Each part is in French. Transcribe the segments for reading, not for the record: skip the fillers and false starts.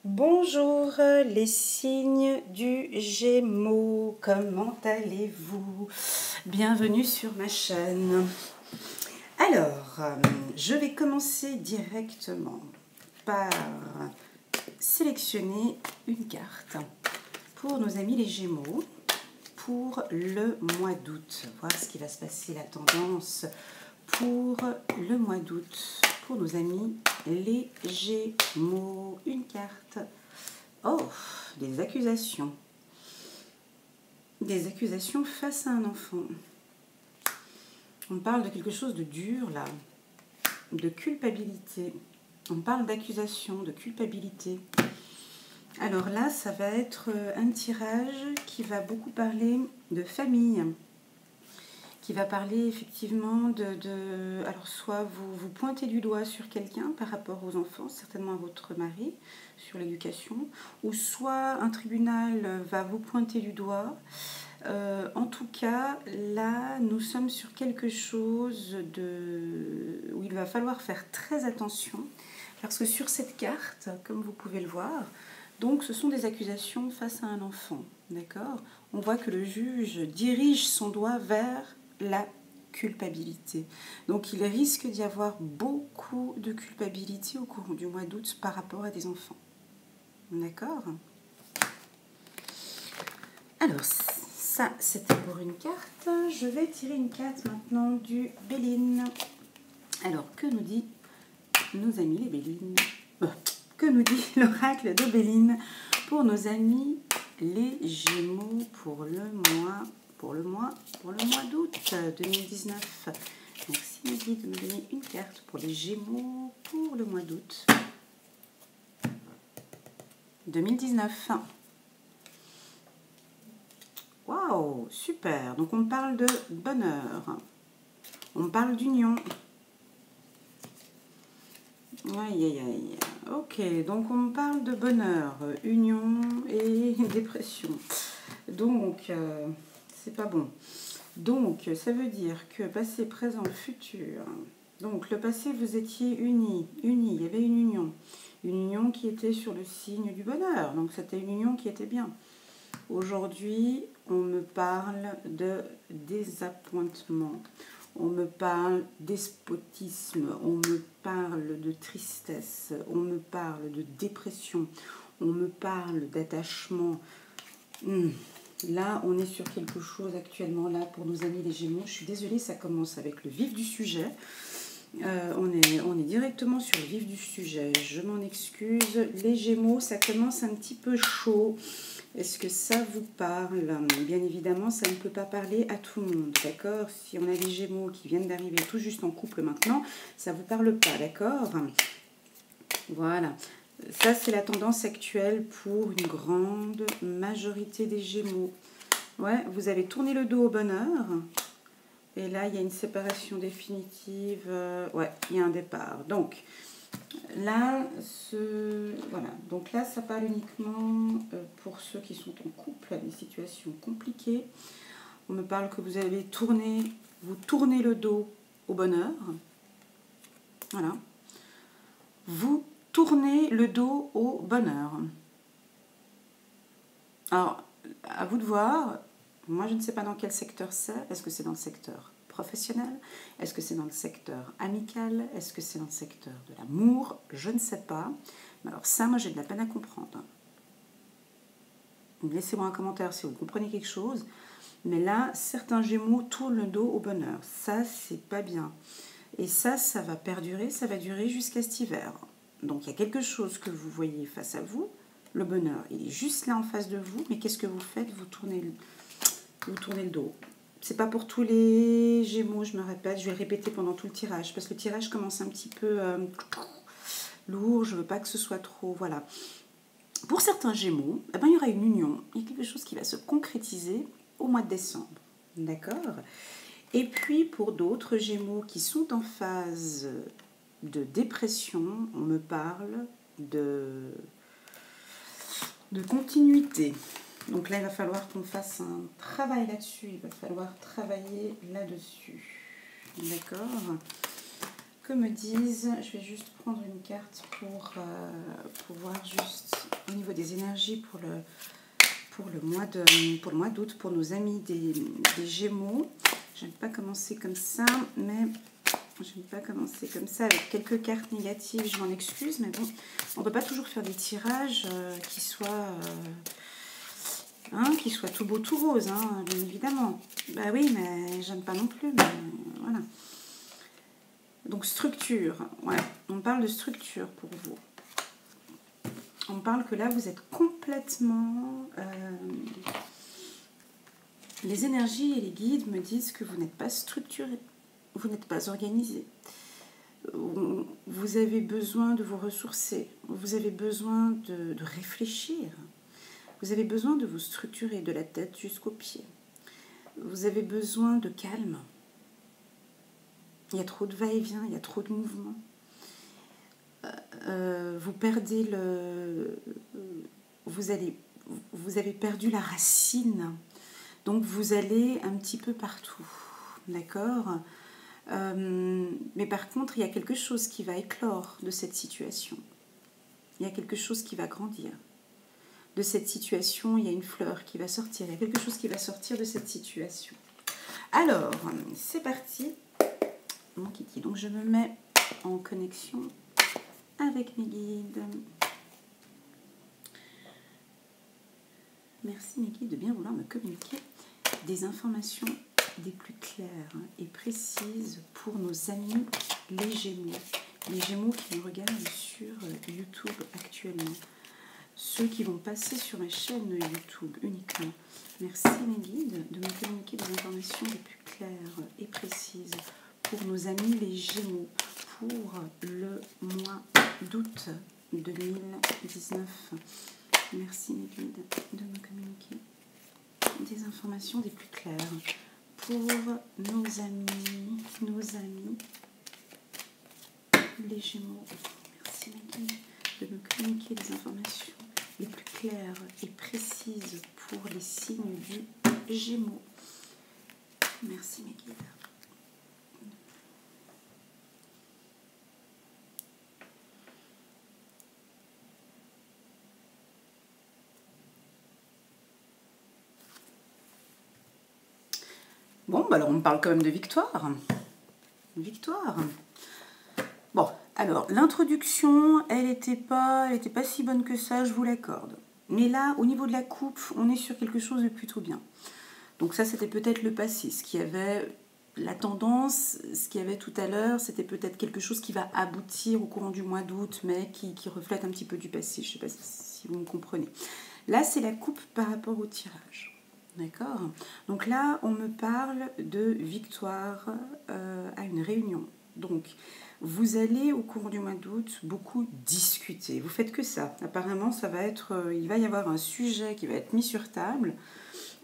Bonjour les signes du Gémeaux, comment allez-vous? Bienvenue sur ma chaîne. Alors, je vais commencer directement par sélectionner une carte pour nos amis les Gémeaux pour le mois d'août. Voir ce qui va se passer, la tendance pour le mois d'août pour nos amis les Gémeaux. Une carte. Oh, des accusations. Des accusations face à un enfant. On parle de quelque chose de dur là, de culpabilité. On parle d'accusation, de culpabilité. Alors là, ça va être un tirage qui va beaucoup parler de famille, qui va parler effectivement alors soit vous pointez du doigt sur quelqu'un par rapport aux enfants, certainement à votre mari, sur l'éducation, ou soit un tribunal va vous pointer du doigt. En tout cas, là, nous sommes sur quelque chose où il va falloir faire très attention, parce que sur cette carte, comme vous pouvez le voir, donc ce sont des accusations face à un enfant, d'accord? On voit que le juge dirige son doigt vers la culpabilité. Donc il risque d'y avoir beaucoup de culpabilité au cours du mois d'août par rapport à des enfants. D'accord? Alors, ça, c'était pour une carte. Je vais tirer une carte maintenant du Béline. Alors, que nous dit nos amis les Bélines? Que nous dit l'oracle de Béline pour nos amis les Gémeaux pour le mois d'août 2019. Donc, s'il me dit de me donner une carte pour les Gémeaux pour le mois d'août 2019. Waouh, super. Donc, on parle de bonheur. On parle d'union. Aïe, aïe, aïe. Ok, donc on parle de bonheur, union et dépression. Donc, c'est pas bon. Donc, ça veut dire que passé, présent, futur. Donc, le passé, vous étiez unis, il y avait une union qui était sur le signe du bonheur. Donc, c'était une union qui était bien. Aujourd'hui, on me parle de désappointement. On me parle despotisme, on me parle de tristesse, on me parle de dépression, on me parle d'attachement. Là, on est sur quelque chose actuellement, là, pour nos amis les Gémeaux. Je suis désolée, ça commence avec le vif du sujet. On est directement sur le vif du sujet. Je m'en excuse. Les Gémeaux, ça commence un petit peu chaud. Est-ce que ça vous parle? Bien évidemment, ça ne peut pas parler à tout le monde, d'accord? Si on a des Gémeaux qui viennent d'arriver tout juste en couple maintenant, ça ne vous parle pas, d'accord? Voilà. Ça, c'est la tendance actuelle pour une grande majorité des Gémeaux. Ouais, vous avez tourné le dos au bonheur. Et là, il y a une séparation définitive. Ouais, il y a un départ. Donc, là, voilà. Donc là, ça parle uniquement pour ceux qui sont en couple, des situations compliquées. On me parle que vous tournez le dos au bonheur. Voilà. Vous tournez le dos au bonheur. Alors, à vous de voir. Moi, je ne sais pas dans quel secteur c'est. Est-ce que c'est dans le secteur professionnel? Est-ce que c'est dans le secteur amical? Est-ce que c'est dans le secteur de l'amour? Je ne sais pas. Mais alors ça, moi, j'ai de la peine à comprendre. Laissez-moi un commentaire si vous comprenez quelque chose. Mais là, certains Gémeaux tournent le dos au bonheur. Ça, c'est pas bien. Et ça va perdurer, ça va durer jusqu'à cet hiver. Donc, il y a quelque chose que vous voyez face à vous. Le bonheur, il est juste là en face de vous. Mais qu'est-ce que vous faites? Vous tournez le dos. C'est pas pour tous les Gémeaux, je me répète. Je vais le répéter pendant tout le tirage. Parce que le tirage commence un petit peu lourd. Je veux pas que ce soit trop... Voilà. Pour certains Gémeaux, eh ben, il y aura une union. Il y a quelque chose qui va se concrétiser au mois de décembre. D'accord? Et puis, pour d'autres Gémeaux qui sont en phase de dépression, on me parle de continuité. Donc là, il va falloir qu'on fasse un travail là-dessus. Il va falloir travailler là-dessus. D'accord? que me disent, je vais juste prendre une carte pour voir juste au niveau des énergies pour le mois d'août, pour nos amis des Gémeaux. Je n'aime pas commencer comme ça, mais je n'aime pas commencer comme ça avec quelques cartes négatives, je m'en excuse, mais bon, on ne peut pas toujours faire des tirages qui soient tout beau, tout rose, hein, bien évidemment. Bah oui, mais j'aime pas non plus, mais voilà. Donc structure, ouais, on parle de structure pour vous. On parle que là, vous êtes complètement... les énergies et les guides me disent que vous n'êtes pas structuré, vous n'êtes pas organisé. Vous avez besoin de vous ressourcer, vous avez besoin de réfléchir, vous avez besoin de vous structurer de la tête jusqu'aux pieds. Vous avez besoin de calme. Il y a trop de va-et-vient, il y a trop de mouvements. Vous perdez vous avez perdu la racine. Donc vous allez un petit peu partout. D'accord ? Mais par contre, il y a quelque chose qui va éclore de cette situation. Il y a quelque chose qui va grandir. De cette situation, il y a une fleur qui va sortir. Il y a quelque chose qui va sortir de cette situation. Alors, c'est parti. Mon kiki. Donc je me mets en connexion avec mes guides. Merci mes guides de bien vouloir me communiquer des informations des plus claires et précises pour nos amis les Gémeaux. Les Gémeaux qui me regardent sur YouTube actuellement. Ceux qui vont passer sur ma chaîne YouTube uniquement. Merci mes guides de me communiquer des informations les plus claires et précises pour nos amis les Gémeaux pour le mois d'août 2019. Merci mes guides de me communiquer des informations des plus claires pour nos amis les Gémeaux. Merci mes guides de me communiquer des informations les plus claires et précises pour les signes du Gémeaux. Merci mes guides. Bon, bah alors on parle quand même de victoire. Victoire. Bon, alors l'introduction, elle n'était pas si bonne que ça, je vous l'accorde. Mais là, au niveau de la coupe, on est sur quelque chose de plutôt bien. Donc ça, c'était peut-être le passé. Ce qui avait la tendance, ce qu'il y avait tout à l'heure, c'était peut-être quelque chose qui va aboutir au courant du mois d'août, mais qui reflète un petit peu du passé. Je ne sais pas si vous me comprenez. Là, c'est la coupe par rapport au tirage. D'accord ? Donc là, on me parle de victoire à une réunion. Donc, vous allez, au cours du mois d'août, beaucoup discuter. Vous faites que ça. Apparemment, il va y avoir un sujet qui va être mis sur table.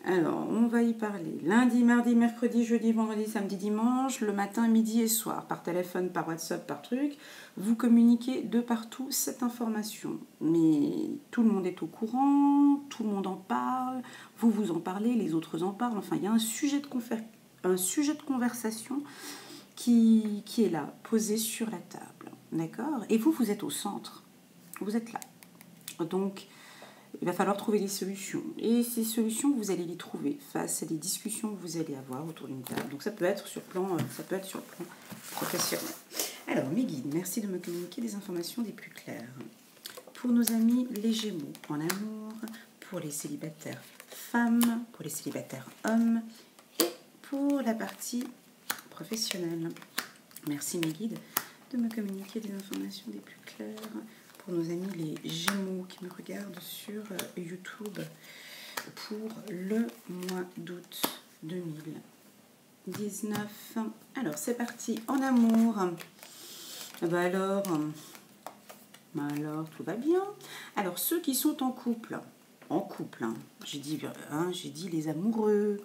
Alors, on va y parler lundi, mardi, mercredi, jeudi, vendredi, samedi, dimanche, le matin, midi et soir, par téléphone, par WhatsApp, par truc. Vous communiquez de partout cette information. Mais tout le monde est au courant, tout le monde en parle, vous en parlez, les autres en parlent. Enfin, il y a un sujet de conversation qui est là, posé sur la table. D'accord ? Et vous êtes au centre. Vous êtes là. Donc, il va falloir trouver des solutions. Et ces solutions, vous allez les trouver face à des discussions que vous allez avoir autour d'une table. Donc ça peut être sur le plan professionnel. Alors, mes guides, merci de me communiquer des informations les plus claires. Pour nos amis les Gémeaux, en amour, pour les célibataires femmes, pour les célibataires hommes et pour la partie professionnelle. Merci mes guides de me communiquer des informations les plus claires pour nos amis les Gémeaux qui me regardent sur YouTube pour le mois d'août 2019. Alors, c'est parti. En amour. Alors, tout va bien. Alors, ceux qui sont en couple, j'ai dit les amoureux.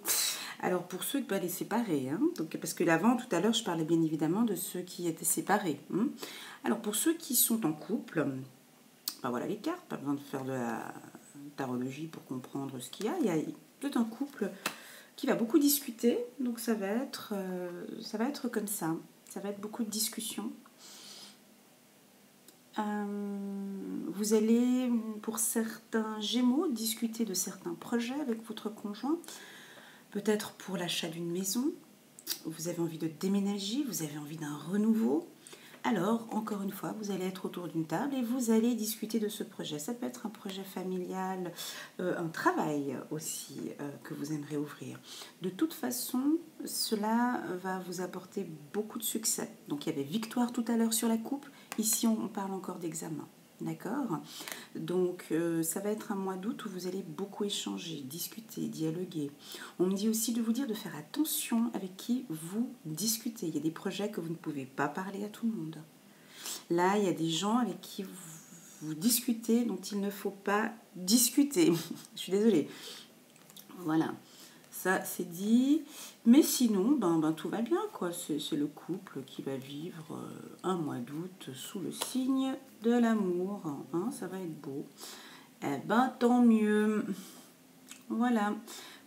Alors, pour ceux qui peuvent les séparer, donc, parce que tout à l'heure, je parlais bien évidemment de ceux qui étaient séparés. Alors, pour ceux qui sont en couple, voilà les cartes, pas besoin de faire de la tarologie pour comprendre ce qu'il y a. Il y a peut-être un couple qui va beaucoup discuter, donc ça va être comme ça. Ça va être beaucoup de discussions. Vous allez, pour certains Gémeaux, discuter de certains projets avec votre conjoint. Peut-être pour l'achat d'une maison. Vous avez envie de déménager, vous avez envie d'un renouveau. Alors, encore une fois, vous allez être autour d'une table et vous allez discuter de ce projet. Ça peut être un projet familial, un travail aussi que vous aimeriez ouvrir. De toute façon, cela va vous apporter beaucoup de succès. Donc, il y avait victoire tout à l'heure sur la coupe. Ici, on parle encore d'examen. D'accord? Donc, ça va être un mois d'août où vous allez beaucoup échanger, discuter, dialoguer. On me dit aussi de vous dire de faire attention avec qui vous discutez. Il y a des projets que vous ne pouvez pas parler à tout le monde. Là, il y a des gens avec qui vous discutez dont il ne faut pas discuter. Je suis désolée. Voilà. Ça, c'est dit. Mais sinon, tout va bien, quoi. C'est le couple qui va vivre un mois d'août sous le signe de l'amour. Hein, ça va être beau. Eh ben, tant mieux. Voilà.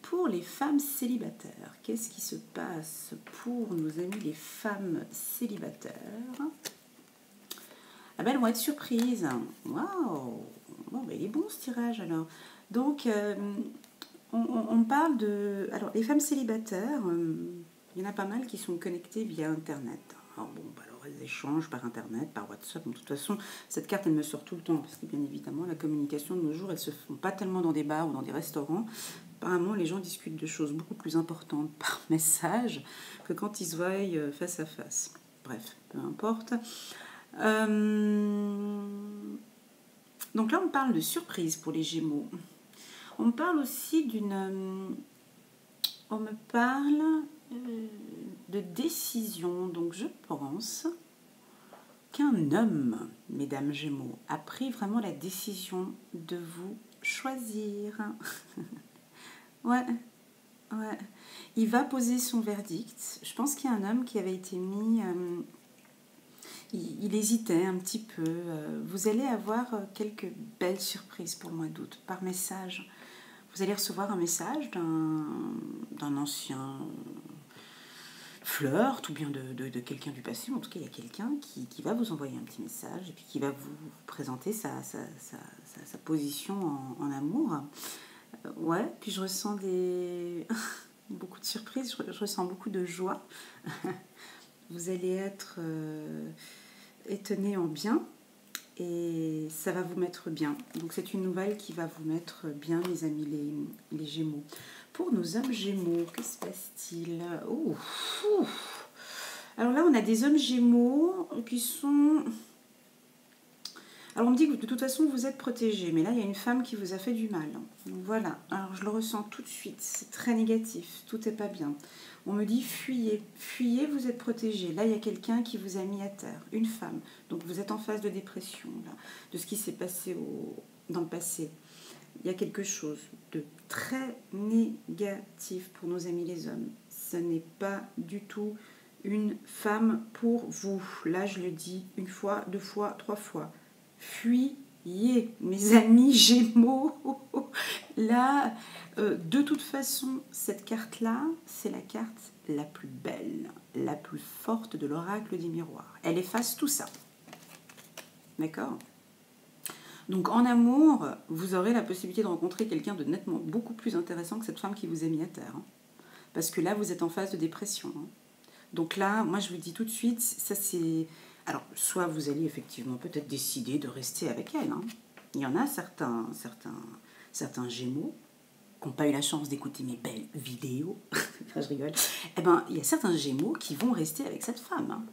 Pour les femmes célibataires, qu'est-ce qui se passe pour nos amis les femmes célibataires? Ah ben, elles vont être surprises. Waouh! Bon, ben, il est bon ce tirage alors. Donc, on parle de... Alors, les femmes célibataires, il y en a pas mal qui sont connectées via Internet. Alors, elles échangent par Internet, par WhatsApp. De toute façon, cette carte, elle me sort tout le temps. Parce que, bien évidemment, la communication de nos jours, elle se font pas tellement dans des bars ou dans des restaurants. Apparemment, les gens discutent de choses beaucoup plus importantes par message que quand ils se voient face à face. Bref, peu importe. Donc là, on parle de surprise pour les Gémeaux. On me parle aussi on me parle de décision. Donc je pense qu'un homme, mesdames Gémeaux, a pris vraiment la décision de vous choisir. Ouais. Il va poser son verdict. Je pense qu'il y a un homme qui avait été mis... il hésitait un petit peu. Vous allez avoir quelques belles surprises pour le mois d'août par message. Vous allez recevoir un message d'un ancien flirt ou bien de quelqu'un du passé. En tout cas, il y a quelqu'un qui va vous envoyer un petit message et puis qui va vous présenter sa position en amour. Ouais, puis je ressens beaucoup de surprises, je ressens beaucoup de joie. Vous allez être étonné en bien et ça va vous mettre bien. Donc c'est une nouvelle qui va vous mettre bien, mes amis les Gémeaux. Pour nos hommes Gémeaux, que se passe-t-il? Alors là, on a des hommes Gémeaux qui sont... Alors on me dit que de toute façon vous êtes protégés, mais là il y a une femme qui vous a fait du mal. Donc voilà, alors je le ressens tout de suite, c'est très négatif, tout n'est pas bien. On me dit fuyez, fuyez, vous êtes protégés. Là il y a quelqu'un qui vous a mis à terre, une femme. Donc vous êtes en phase de dépression, là, de ce qui s'est passé dans le passé. Il y a quelque chose de très négatif pour nos amis les hommes. Ce n'est pas du tout une femme pour vous. Là je le dis une fois, 2 fois, 3 fois. Fuyez, mes amis Gémeaux. Là, de toute façon, cette carte-là, c'est la carte la plus belle, la plus forte de l'oracle des miroirs. Elle efface tout ça. D'accord ? Donc en amour, vous aurez la possibilité de rencontrer quelqu'un de nettement beaucoup plus intéressant que cette femme qui vous a mis à terre. Hein. Parce que là, vous êtes en phase de dépression. Hein. Donc là, moi je vous le dis tout de suite, ça c'est... Alors, soit vous allez effectivement peut-être décider de rester avec elle. Hein. Il y en a certains Gémeaux qui n'ont pas eu la chance d'écouter mes belles vidéos. Je rigole. Eh ben, il y a certains Gémeaux qui vont rester avec cette femme. Hein.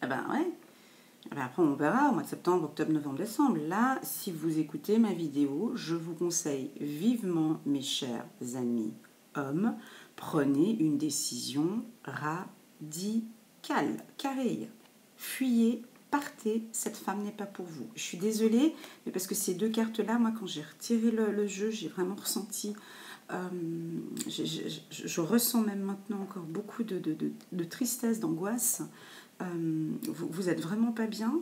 Eh ben, ouais. Eh ben, après, on verra au mois de septembre, octobre, novembre, décembre. Là, si vous écoutez ma vidéo, je vous conseille vivement, mes chers amis hommes, prenez une décision radicale. Carré, fuyez, partez, cette femme n'est pas pour vous. Je suis désolée, mais parce que ces deux cartes-là, moi, quand j'ai retiré le jeu, j'ai vraiment ressenti, je ressens même maintenant encore beaucoup de tristesse, d'angoisse. Vous êtes vraiment pas bien,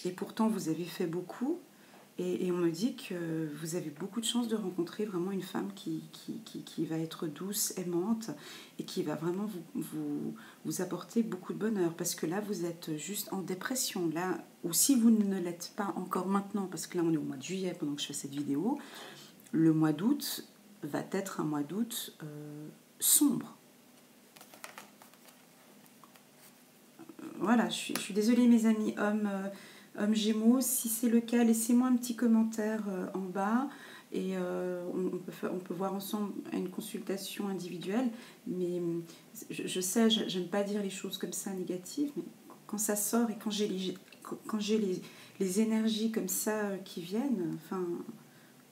et pourtant vous avez fait beaucoup, Et on me dit que vous avez beaucoup de chance de rencontrer vraiment une femme qui va être douce, aimante et qui va vraiment vous apporter beaucoup de bonheur. Parce que là, vous êtes juste en dépression. Là, ou si vous ne l'êtes pas encore maintenant, parce que là, on est au mois de juillet pendant que je fais cette vidéo, le mois d'août va être un mois d'août sombre. Voilà, je suis désolée mes amis hommes Gémeaux, si c'est le cas, laissez-moi un petit commentaire en bas et on peut voir ensemble une consultation individuelle, mais je sais, j'aime pas dire les choses comme ça négatives, mais quand ça sort et quand j'ai les énergies comme ça qui viennent, enfin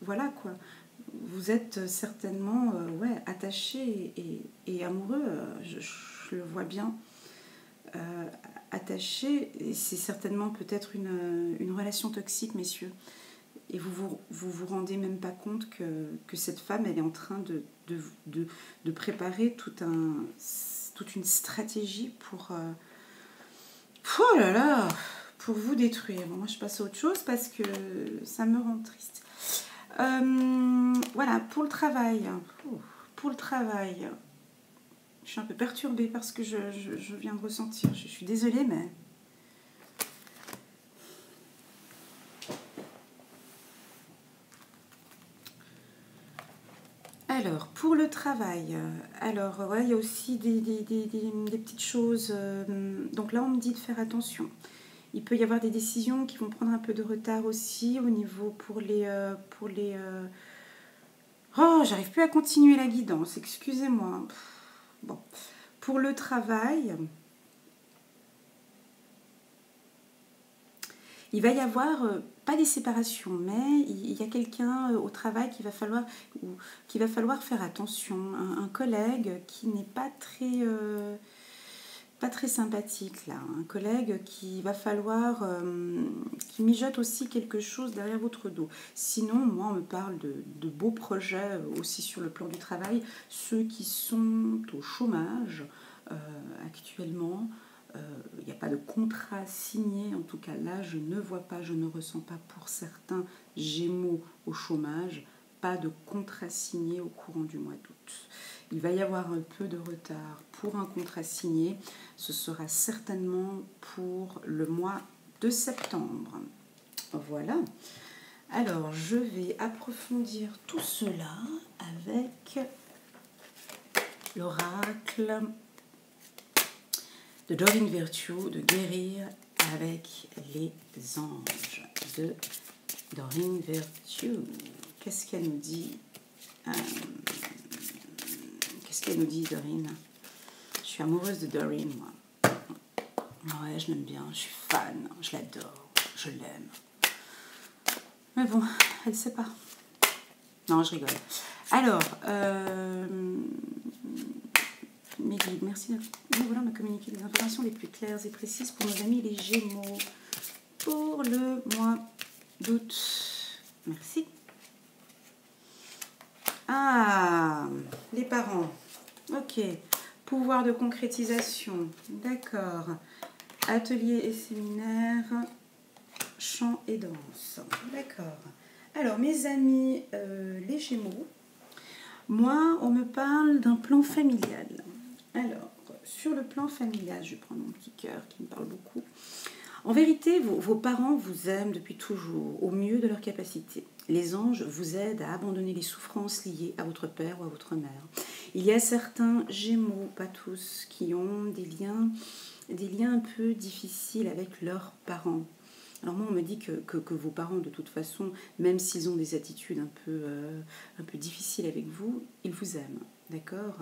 voilà quoi, vous êtes certainement ouais, attaché et amoureux, je le vois bien. Attaché, et c'est certainement peut-être une relation toxique, messieurs. Et vous rendez même pas compte que cette femme, elle est en train de préparer toute une stratégie pour... oh là là, pour vous détruire. Bon, moi, je passe à autre chose parce que ça me rend triste. Voilà, pour le travail. Pour le travail... Je suis un peu perturbée par ce que je viens de ressentir. Je suis désolée, mais... Alors, pour le travail, alors, ouais, il y a aussi des petites choses. Donc là, on me dit de faire attention. Il peut y avoir des décisions qui vont prendre un peu de retard aussi au niveau pour les... Oh, j'arrive plus à continuer la guidance, excusez-moi. Bon, pour le travail... Il va y avoir, pas des séparations, mais il y a quelqu'un au travail qu'il va falloir faire attention. Un collègue qui n'est pas très sympathique là. Un collègue qui va falloir, qui mijote aussi quelque chose derrière votre dos. Sinon, moi, on me parle de beaux projets aussi sur le plan du travail. Ceux qui sont au chômage actuellement, il n'y a pas de contrat signé, en tout cas là je ne vois pas, je ne ressens pas pour certains Gémeaux au chômage, pas de contrat signé au courant du mois d'août. Il va y avoir un peu de retard pour un contrat signé, ce sera certainement pour le mois de septembre. Voilà. Alors je vais approfondir tout cela avec l'oracle de Doreen Virtue, de guérir avec les anges de Doreen Virtue. Qu'est-ce qu'elle nous dit Qu'est-ce qu'elle nous dit, Doreen? Je suis amoureuse de Doreen, moi. Ouais, je l'aime bien, je suis fan, je l'adore, je l'aime. Mais bon, elle ne sait pas. Non, je rigole. Alors, mes guides, merci de vouloir me communiquer des informations les plus claires et précises pour nos amis les Gémeaux pour le mois d'août. Merci. Ah, les parents. Ok. Pouvoir de concrétisation. D'accord. Atelier et séminaire. Chant et danse. D'accord. Alors, mes amis les Gémeaux, moi, on me parle d'un plan familial. Alors, sur le plan familial, je vais prendre mon petit cœur qui me parle beaucoup. En vérité, vos parents vous aiment depuis toujours, au mieux de leur capacité. Les anges vous aident à abandonner les souffrances liées à votre père ou à votre mère. Il y a certains Gémeaux, pas tous, qui ont des liens un peu difficiles avec leurs parents. Alors moi, on me dit que vos parents, de toute façon, même s'ils ont des attitudes un peu difficiles avec vous, ils vous aiment, d'accord ?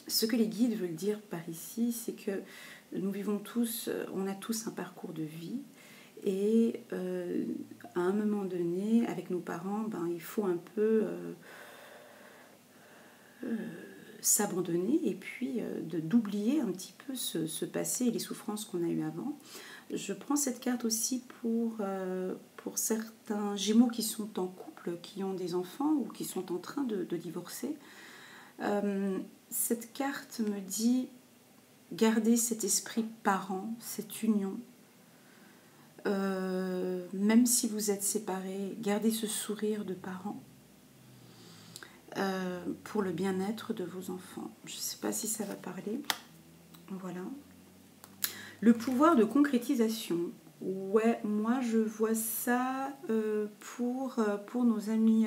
Ce que les guides veulent dire par ici, c'est que nous vivons tous, on a tous un parcours de vie et à un moment donné, avec nos parents, il faut un peu s'abandonner et puis d'oublier un petit peu ce passé et les souffrances qu'on a eues avant. Je prends cette carte aussi pour certains Gémeaux qui sont en couple, qui ont des enfants ou qui sont en train de divorcer. Cette carte me dit garder cet esprit parent, cette union. Même si vous êtes séparés, gardez ce sourire de parents pour le bien-être de vos enfants. Je ne sais pas si ça va parler. Voilà. Le pouvoir de concrétisation. Ouais, moi je vois ça pour nos amis...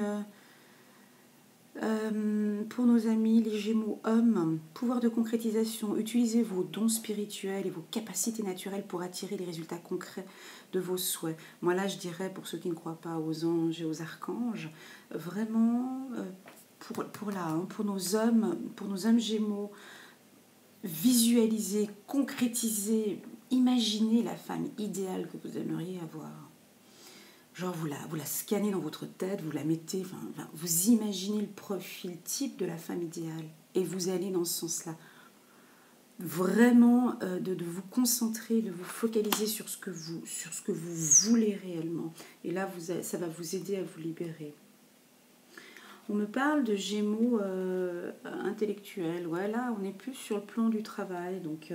pour nos amis les Gémeaux hommes, pouvoir de concrétisation, utilisez vos dons spirituels et vos capacités naturelles pour attirer les résultats concrets de vos souhaits. Moi là je dirais, pour ceux qui ne croient pas aux anges et aux archanges, vraiment pour nos hommes Gémeaux, visualisez, concrétisez, imaginez la femme idéale que vous aimeriez avoir. Genre vous la scannez dans votre tête, vous la mettez, vous imaginez le profil type de la femme idéale et vous allez dans ce sens-là. Vraiment de vous concentrer, de vous focaliser sur ce que vous voulez réellement. Et là, ça va vous aider à vous libérer. On me parle de Gémeaux intellectuels. Ouais, là, on est plus sur le plan du travail. Donc,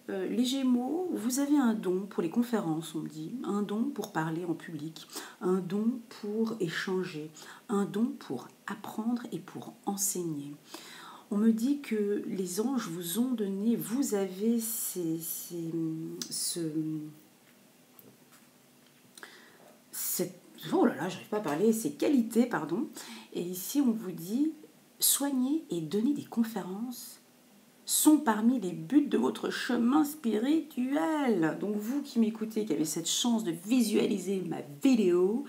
les Gémeaux, vous avez un don pour les conférences, on me dit, un don pour parler en public, un don pour échanger, un don pour apprendre et pour enseigner. On me dit que les anges vous ont donné, vous avez oh là là, j'arrive pas à parler, ces qualités, pardon. Et ici, on vous dit, soigner et donner des conférences sont parmi les buts de votre chemin spirituel. Donc vous qui m'écoutez, qui avez cette chance de visualiser ma vidéo,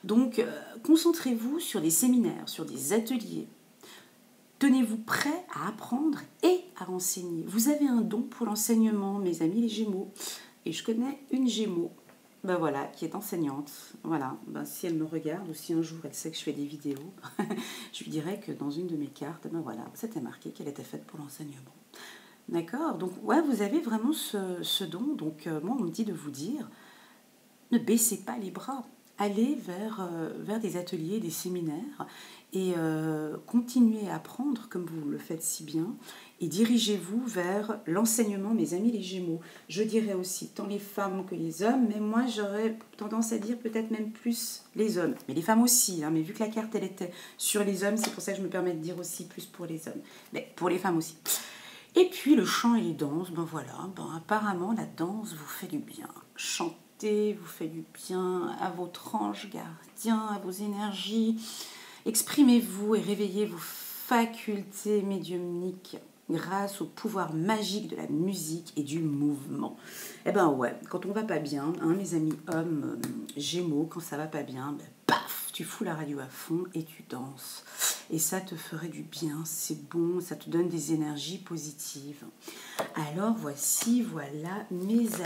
donc concentrez-vous sur des séminaires, sur des ateliers. Tenez-vous prêts à apprendre et à enseigner. Vous avez un don pour l'enseignement, mes amis les Gémeaux. Et je connais une Gémeaux, ben voilà, qui est enseignante. Voilà, ben si elle me regarde ou si un jour elle sait que je fais des vidéos, je lui dirais que dans une de mes cartes, ben voilà, c'était marqué qu'elle était faite pour l'enseignement. D'accord? Donc, ouais, vous avez vraiment ce don. Donc, moi, on me dit de vous dire, ne baissez pas les bras. Allez vers des ateliers, des séminaires et continuez à apprendre comme vous le faites si bien et dirigez-vous vers l'enseignement, mes amis les Gémeaux. Je dirais aussi tant les femmes que les hommes, mais moi j'aurais tendance à dire peut-être même plus les hommes. Mais les femmes aussi, hein, mais vu que la carte elle était sur les hommes, c'est pour ça que je me permets de dire aussi plus pour les hommes. Mais pour les femmes aussi. Et puis le chant et les danses, ben voilà, apparemment la danse vous fait du bien. Chanter vous fait du bien à votre ange gardien, à vos énergies. Exprimez-vous et réveillez vos facultés médiumniques grâce au pouvoir magique de la musique et du mouvement. Eh ben ouais, quand on va pas bien, hein, mes amis hommes Gémeaux, quand ça va pas bien, ben, paf, tu fous la radio à fond et tu danses. Et ça te ferait du bien, c'est bon, ça te donne des énergies positives. Alors voilà, mes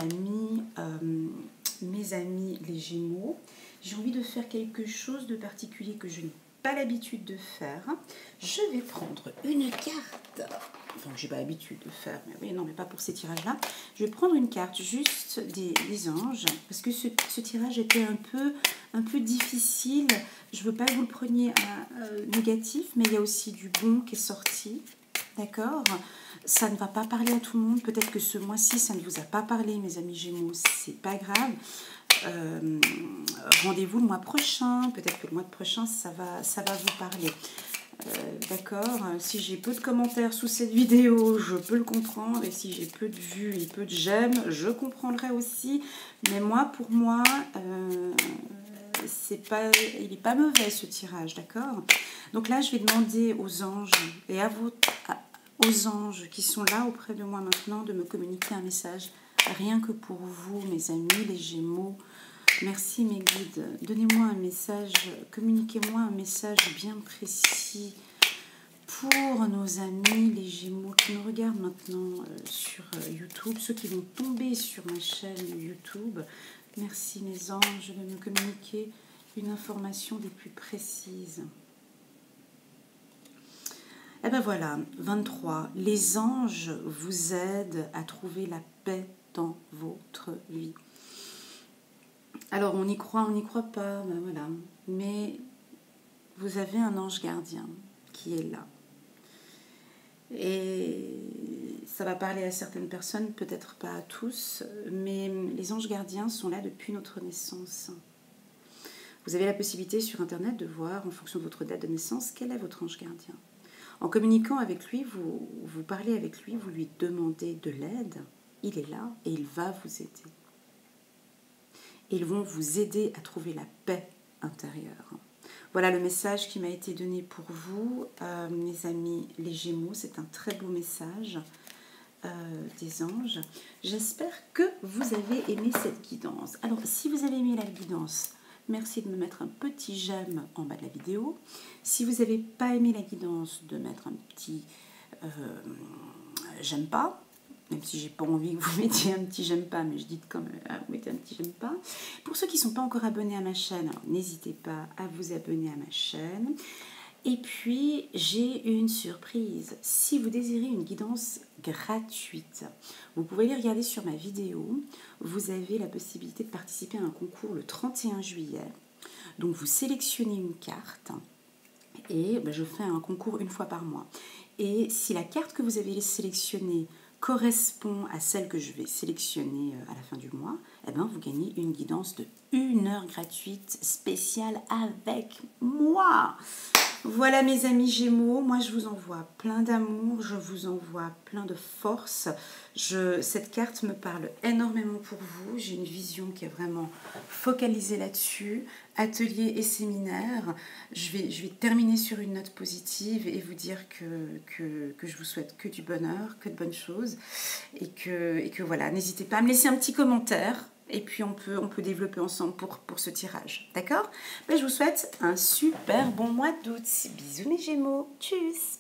amis les Gémeaux, j'ai envie de faire quelque chose de particulier que je n'ai pas l'habitude de faire. Je vais prendre une carte, enfin j'ai pas l'habitude de faire, mais oui, non, mais pas pour ces tirages-là. Je vais prendre une carte juste des anges, parce que ce tirage était un peu difficile. Je veux pas que vous le preniez à négatif, mais il y a aussi du bon qui est sorti. D'accord? Ça ne va pas parler à tout le monde. Peut-être que ce mois-ci, ça ne vous a pas parlé, mes amis Gémeaux. C'est pas grave. Rendez-vous le mois prochain. Peut-être que le mois prochain, ça va vous parler. D'accord? Si j'ai peu de commentaires sous cette vidéo, je peux le comprendre. Et si j'ai peu de vues et peu de j'aime, je comprendrai aussi. Mais pour moi, il n'est pas mauvais ce tirage, d'accord? Donc là, je vais demander aux anges et aux anges qui sont là auprès de moi maintenant de me communiquer un message rien que pour vous, mes amis, les Gémeaux. Merci mes guides. Donnez-moi un message, communiquez-moi un message bien précis pour nos amis, les Gémeaux qui me regardent maintenant sur YouTube, ceux qui vont tomber sur ma chaîne YouTube. Merci mes anges de me communiquer une information des plus précises. Et ben voilà, 23. Les anges vous aident à trouver la paix dans votre vie. Alors on y croit pas, ben voilà. Mais vous avez un ange gardien qui est là. Et ça va parler à certaines personnes, peut-être pas à tous, mais les anges gardiens sont là depuis notre naissance. Vous avez la possibilité sur Internet de voir, en fonction de votre date de naissance, quel est votre ange gardien. En communiquant avec lui, vous parlez avec lui, vous lui demandez de l'aide. Il est là et il va vous aider. Ils vont vous aider à trouver la paix intérieure. Voilà le message qui m'a été donné pour vous, mes amis les Gémeaux. C'est un très beau message des anges. J'espère que vous avez aimé cette guidance. Alors, si vous avez aimé la guidance, merci de me mettre un petit j'aime en bas de la vidéo. Si vous n'avez pas aimé la guidance, de mettre un petit j'aime pas. Même si j'ai pas envie que vous mettiez un petit j'aime pas, mais je dis quand même, vous mettez un petit j'aime pas. Pour ceux qui ne sont pas encore abonnés à ma chaîne, n'hésitez pas à vous abonner à ma chaîne. Et puis, j'ai une surprise. Si vous désirez une guidance gratuite, vous pouvez les regarder sur ma vidéo. Vous avez la possibilité de participer à un concours le 31 juillet. Donc, vous sélectionnez une carte et je fais un concours une fois par mois. Et si la carte que vous avez sélectionnée correspond à celle que je vais sélectionner à la fin du mois, eh bien, vous gagnez une guidance de 1 heure gratuite spéciale avec moi. Voilà mes amis Gémeaux, moi je vous envoie plein d'amour, je vous envoie plein de force. Cette carte me parle énormément pour vous, j'ai une vision qui est vraiment focalisée là-dessus. Atelier et séminaire, je vais terminer sur une note positive et vous dire que je vous souhaite que du bonheur, que de bonnes choses. Et que voilà, n'hésitez pas à me laisser un petit commentaire. Et puis on peut développer ensemble pour ce tirage. D'accord ? Je vous souhaite un super bon mois d'août. Bisous mes Gémeaux. Tchuss.